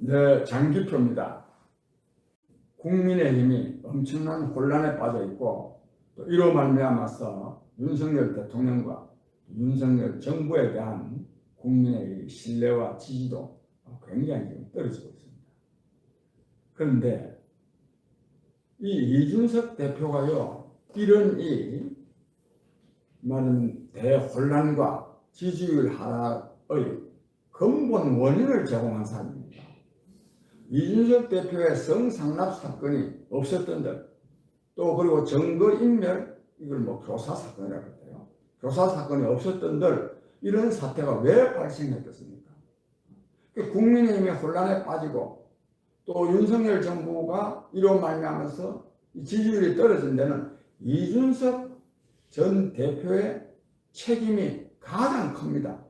네, 장기표입니다. 국민의힘이 엄청난 혼란에 빠져 있고 또 이로 말미암아서 윤석열 대통령과 윤석열 정부에 대한 국민의 신뢰와 지지도 굉장히 지금 떨어지고 있습니다. 그런데 이 이준석 대표가요, 이런 이 많은 대혼란과 지지율 하락의 근본 원인을 제공한 사람입니다. 이준석 대표의 성상납 사건이 없었던들, 또 그리고 증거인멸, 이걸 뭐 교사 사건이라고 할까요? 교사 사건이 없었던들 이런 사태가 왜 발생했겠습니까? 국민의힘이 혼란에 빠지고 또 윤석열 정부가 이로 말미암아서 지지율이 떨어진 데는 이준석 전 대표의 책임이 가장 큽니다.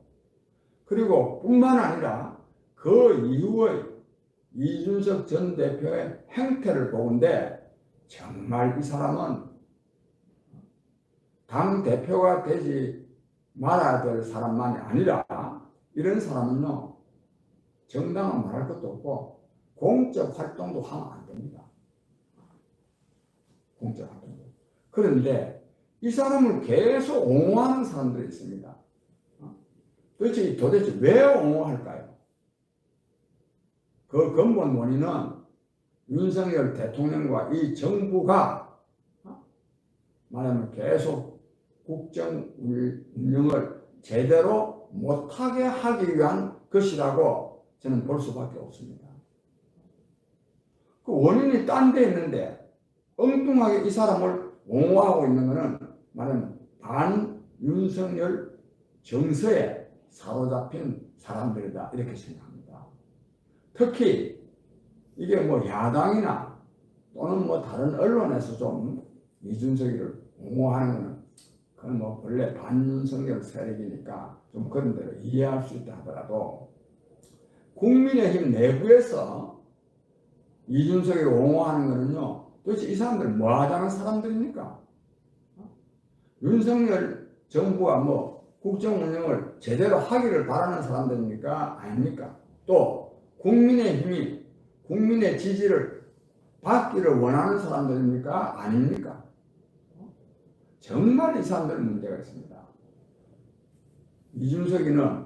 그리고 뿐만 아니라 그 이후의 이준석 전 대표의 행태를 보건대 정말 이 사람은 당 대표가 되지 말아야 될 사람만이 아니라 이런 사람은요, 정당은 말할 것도 없고 공적 활동도 하면 안 됩니다. 공적 활동도. 그런데 이 사람을 계속 옹호하는 사람들이 있습니다. 도대체 왜 옹호할까요? 그 근본 원인은 윤석열 대통령과 이 정부가 말하면 계속 국정 운영을 제대로 못하게 하기 위한 것이라고 저는 볼 수밖에 없습니다. 그 원인이 딴 데 있는데 엉뚱하게 이 사람을 옹호하고 있는 것은 말하면 반 윤석열 정서에 사로잡힌 사람들이다, 이렇게 생각합니다. 특히 이게 뭐 야당이나 또는 뭐 다른 언론에서 좀 이준석이를 옹호하는 것은 그건 뭐 원래 반윤석열 세력이니까 좀 그런 대로 이해할 수 있다 하더라도 국민의힘 내부에서 이준석을 옹호하는 것은요, 도대체 이 사람들 뭐 하자는 사람들입니까? 윤석열 정부가 뭐 국정 운영을 제대로 하기를 바라는 사람들입니까? 아닙니까? 또 국민의힘이 국민의 지지를 받기를 원하는 사람들입니까? 아닙니까? 정말 이 사람들은 문제가 있습니다. 이준석이는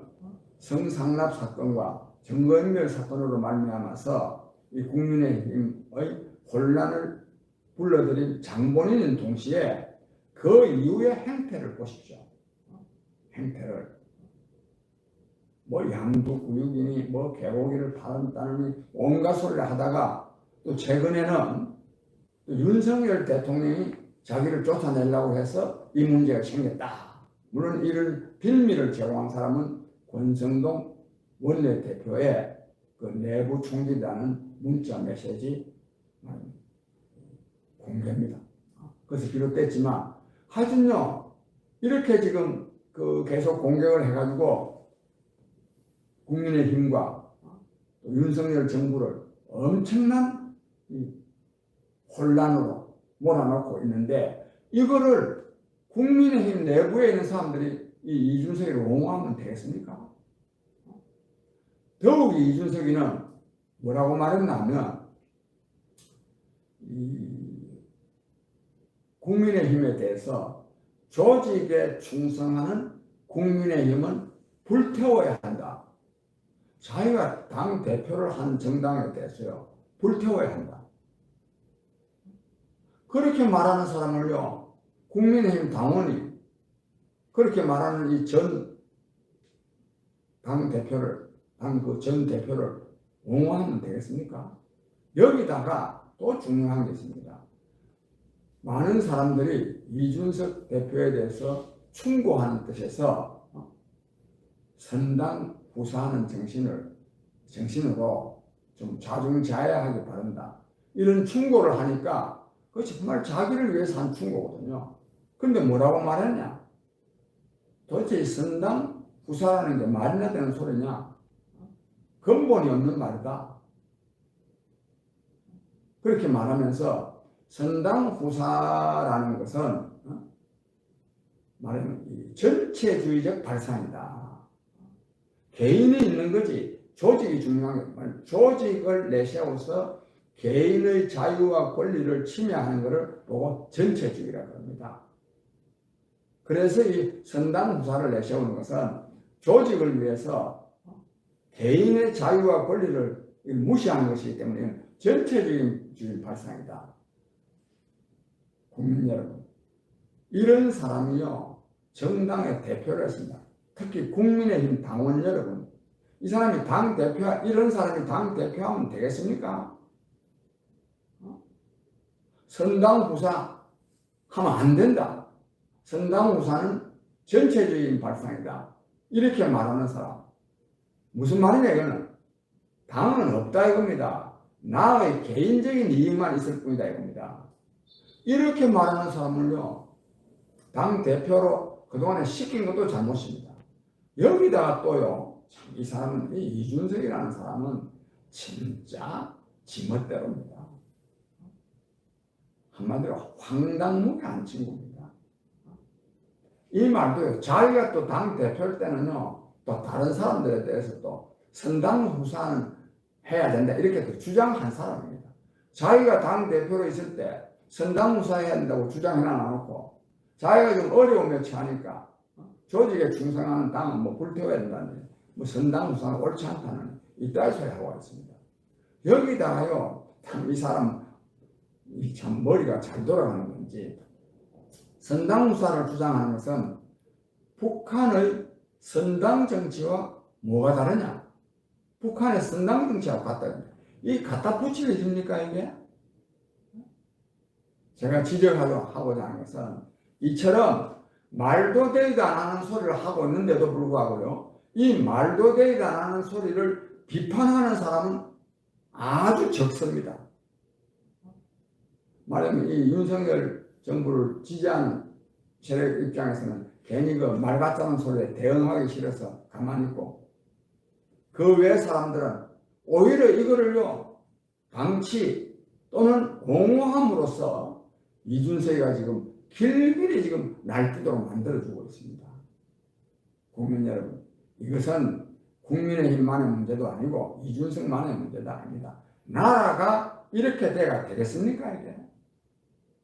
성상납 사건과 증거인멸 사건으로 말미암아서 이 국민의힘의 혼란을 불러들인 장본인인 동시에 그 이후의 행태를 보십시오. 행태를 뭐 양두구육이니 뭐 개고기를 팔았다느니 온갖 소리를 하다가 또 최근에는 또 윤석열 대통령이 자기를 쫓아내려고 해서 이 문제가 생겼다. 물론 이런 빌미를 제공한 사람은 권성동 원내대표의 그 내부 총질이라는 문자 메시지 공개입니다. 그래서 비롯됐지만 하여튼요, 이렇게 지금 그 계속 공격을 해가지고 국민의힘과 윤석열 정부를 엄청난 혼란으로 몰아넣고 있는데 이거를 국민의힘 내부에 있는 사람들이 이 이준석이를 옹호하면 되겠습니까? 더욱이 이준석이는 뭐라고 말했냐면 국민의힘에 대해서 조직에 충성하는 국민의힘은 불태워야 한다. 자기가 당 대표를 한 정당에 대해서요, 불태워야 한다. 그렇게 말하는 사람을요, 국민의힘 당원이 그렇게 말하는 이 전 당 대표를, 당 그 전 대표를 옹호하면 되겠습니까? 여기다가 또 중요한 게 있습니다. 많은 사람들이 이준석 대표에 대해서 충고하는 뜻에서 선당 후사하는 정신으로 좀 자중자애하기 바란다. 이런 충고를 하니까 그것이 정말 자기를 위해서 한 충고거든요. 그런데 뭐라고 말했냐? 도대체 이 선당 후사라는 게 말이나 되는 소리냐? 근본이 없는 말이다. 그렇게 말하면서 선당 후사라는 것은 말하면 전체주의적 발상이다. 개인이 있는 거지 조직이 중요한 게 조직을 내세워서 개인의 자유와 권리를 침해하는 것을 보고 전체주의라고 합니다. 그래서 이 선당후사를 내세우는 것은 조직을 위해서 개인의 자유와 권리를 무시하는 것이기 때문에 전체주의 발상이다. 국민 여러분, 이런 사람이요 정당의 대표를 했습니다. 특히 국민의힘 당원 여러분, 이 사람이 당 대표, 이런 사람이 당 대표하면 되겠습니까? 선당후사 하면 안 된다. 선당후사는 전체주의인 발상이다. 이렇게 말하는 사람. 무슨 말이냐 이거는. 당은 없다 이겁니다. 나의 개인적인 이익만 있을 뿐이다 이겁니다. 이렇게 말하는 사람을요. 당 대표로 그동안에 시킨 것도 잘못입니다. 여기다가 또요. 이 사람은 이 이준석이라는 사람은 진짜 지멋대로입니다. 한마디로 황당무계한 친구입니다. 이 말도요. 자기가 또 당 대표일 때는요. 또 다른 사람들에 대해서 또 선당후사는 해야 된다 이렇게 또 주장한 사람입니다. 자기가 당 대표로 있을 때 선당후사 해야 된다고 주장해 놔놓고 자기가 좀 어려움에 처하니까 조직에 충성하는 당은 뭐 불태워야 된다는 뭐 선당후사는 옳지 않다는 이따위 소리 하고 있습니다. 여기다가요. 참 이 사람 참 머리가 잘 돌아가는 건지 선당후사를 주장하는 것은 북한의 선당 정치와 뭐가 다르냐? 북한의 선당 정치하고 같다. 이 갖다 붙일 일입니까 이게? 제가 지적하고자 하는 것은 이처럼 말도 되지도 않는 소리를 하고 있는데도 불구하고요. 이 말도 되지도 않는 소리를 비판하는 사람은 아주 적습니다. 말하면 이 윤석열 정부를 지지하는 세력 입장에서는 괜히 그 말 같다는 소리에 대응하기 싫어서 가만히 있고 그 외 사람들은 오히려 이거를요 방치 또는 옹호함으로써 이준석이가 지금 길길이 지금 날뛰도록 만들어주고 있습니다. 국민 여러분, 이것은 국민의힘만의 문제도 아니고 이준석만의 문제도 아닙니다. 나라가 이렇게 돼가 되겠습니까 이게?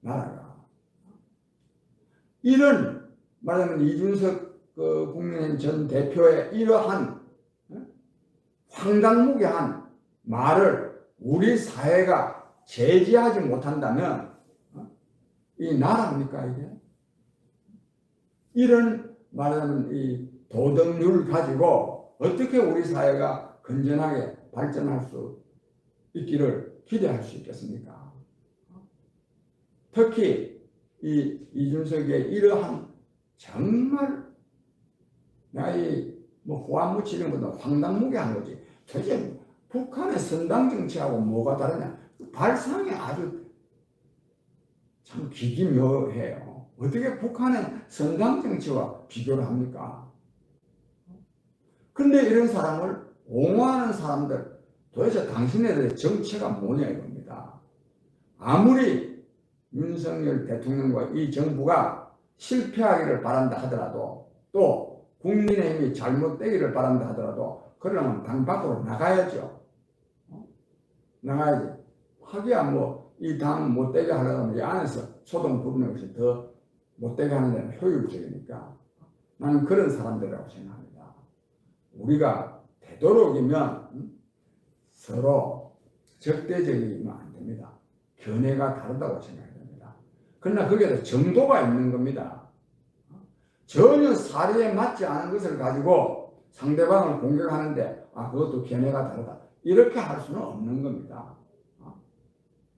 나라가 이런 말하면 이준석 그 국민의힘 전 대표의 이러한 황당무계한 말을 우리 사회가 제지하지 못한다면 이 나라입니까 이게? 이런 말하는 이 도덕률 가지고 어떻게 우리 사회가 건전하게 발전할 수 있기를 기대할 수 있겠습니까? 특히 이 이준석의 이러한 정말 내가 뭐 호환 묻히는 것보다 황당무계한 거지. 도대체 북한의 선당 정치하고 뭐가 다르냐? 발상이 아주 참 기기묘해요. 어떻게 북한의 선당 정치와 비교를 합니까? 근데 이런 사람을 옹호하는 사람들 도대체 당신네들의 정체가 뭐냐 이겁니다. 아무리 윤석열 대통령과 이 정부가 실패하기를 바란다 하더라도 또 국민의힘이 잘못되기를 바란다 하더라도 그러려면 당 밖으로 나가야죠. 나가야지. 하기야 뭐 이 당 못되게 하려면 이 안에서 소동 부르는 것이 더 못되게 하는 데는 효율적이니까 나는 그런 사람들이라고 생각합니다. 우리가 되도록이면 서로 적대적이면 안 됩니다. 견해가 다르다고 생각해야 됩니다. 그러나 거기에도 정도가 있는 겁니다. 전혀 사리에 맞지 않은 것을 가지고 상대방을 공격하는데 그것도 견해가 다르다. 이렇게 할 수는 없는 겁니다.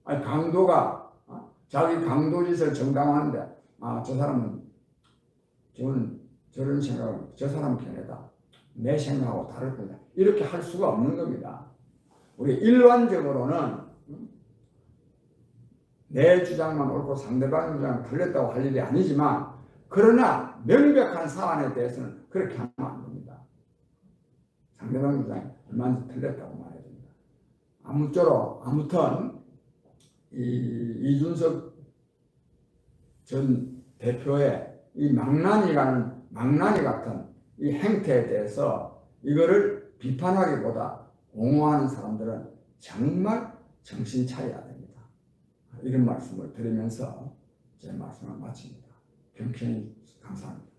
아니 강도가 자기 강도짓을 정당화하는데 저 사람은 저런 생각은 저 사람 견해다. 내 생각하고 다를 거다. 이렇게 할 수가 없는 겁니다. 우리 일반적으로는 내 주장만 옳고 상대방 주장은 틀렸다고 할 일이 아니지만 그러나 명백한 사안에 대해서는 그렇게 하면 안 됩니다. 상대방 주장이 얼마든지 틀렸다고 말해야 됩니다. 아무쪼록 아무튼 이준석 전 대표의 이 망나니 같은 이 행태에 대해서 이거를 비판하기보다 옹호하는 사람들은 정말 정신 차려야 됩니다. 이런 말씀을 드리면서 제 말씀을 마칩니다. 경쾌히 감사합니다.